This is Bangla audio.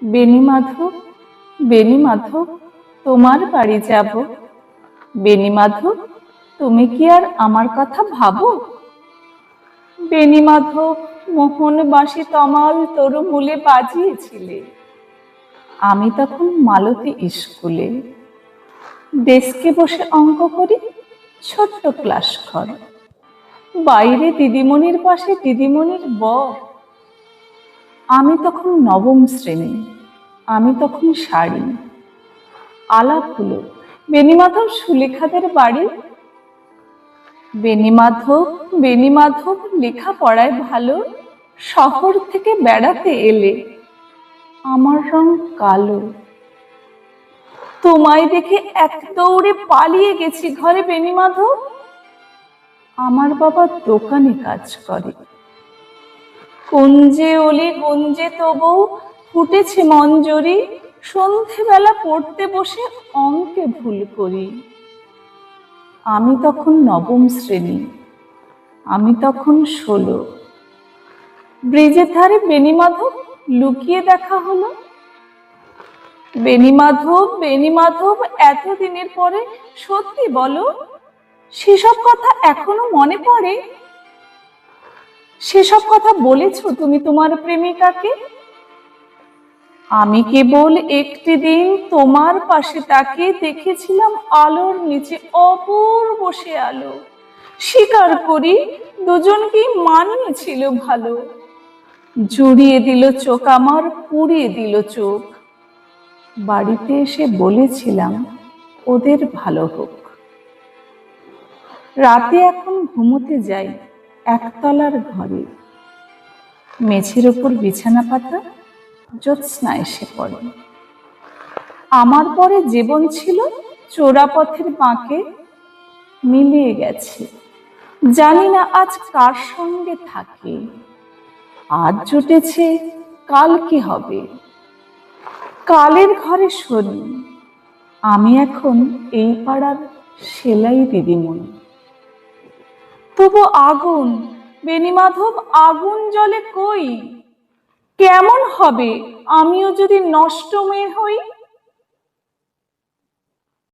বেনি মাধব, বেনি মাধব, তোমার বাড়ি যাব। বেনি মাধব, তুমি কি আর আমার কথা ভাবো? বেনি মাধব, মোহন বাঁশি তমাল তরুমূলে বাজিয়েছিলে। আমি তখন মালতী স্কুলে ডেস্কে বসে অঙ্ক করি, ছোট্ট ক্লাস ঘর। বাইরে দিদিমণির পাশে দিদিমণির বর। আমি তখন নবম শ্রেণী, আমি তখন শাড়ি। আলাপ হলো বেনি মাধব সুলেখাদের বাড়ি। বেনি মাধব, বেনি মাধব, লেখাপড়ায় ভালো, শহর থেকে বেড়াতে এলে। আমার রং কালো। তোমায় দেখে এক দৌড়ে পালিয়ে গেছি ঘরে বেনি মাধব। আমার বাবা দোকানে কাজ করে। কুঞ্জে অলি গুঞ্জে তবু ফুটেছে মঞ্জরি, সন্ধেবেলা পড়তে বসে অঙ্কে ভুল করি। আমি তখন নবম শ্রেণী, আমি তখন 16। ব্রিজের ধারে বেনি মাধব লুকিয়ে দেখা হলো। বেনি মাধব, বেনি মাধব, এতদিনের পরে সত্যি বলো, সেসব কথা এখনো মনে পড়ে? সেসব কথা বলেছো তুমি তোমার প্রেমিকাকে? আমি কেবল একটি দিন তোমার পাশে তাকিয়ে দেখেছিলাম আলোর নিচে অপূর্ব সে আলো। স্বীকার করি দুজনকেই মানিয়েছিল ভালো। জুড়িয়ে দিল চোখ আমার, পুড়িয়ে দিল চোখ। বাড়িতে এসে বলেছিলাম ওদের ভালো হোক। রাতে এখন ঘুমোতে যাই একতলার ঘরে। মেঝের ওপর বিছানা পাতা, জ্যোৎস্না এসে পড়ে। আমার পরে জীবন ছিল চোরাপথের বাঁকে, মিলিয়ে গেছে। জানি না আজ কার সঙ্গে থাকে। আজ জুটেছে, কাল কি হবে? কালের ঘরে শনি, আমি এখন এই পাড়ার সেলাই দিদিমণি। তবু আগুন, বেনি মাধব, আগুন জ্বলে কই? কেমন হবে আমিও যদি নষ্ট মেয়ে হই?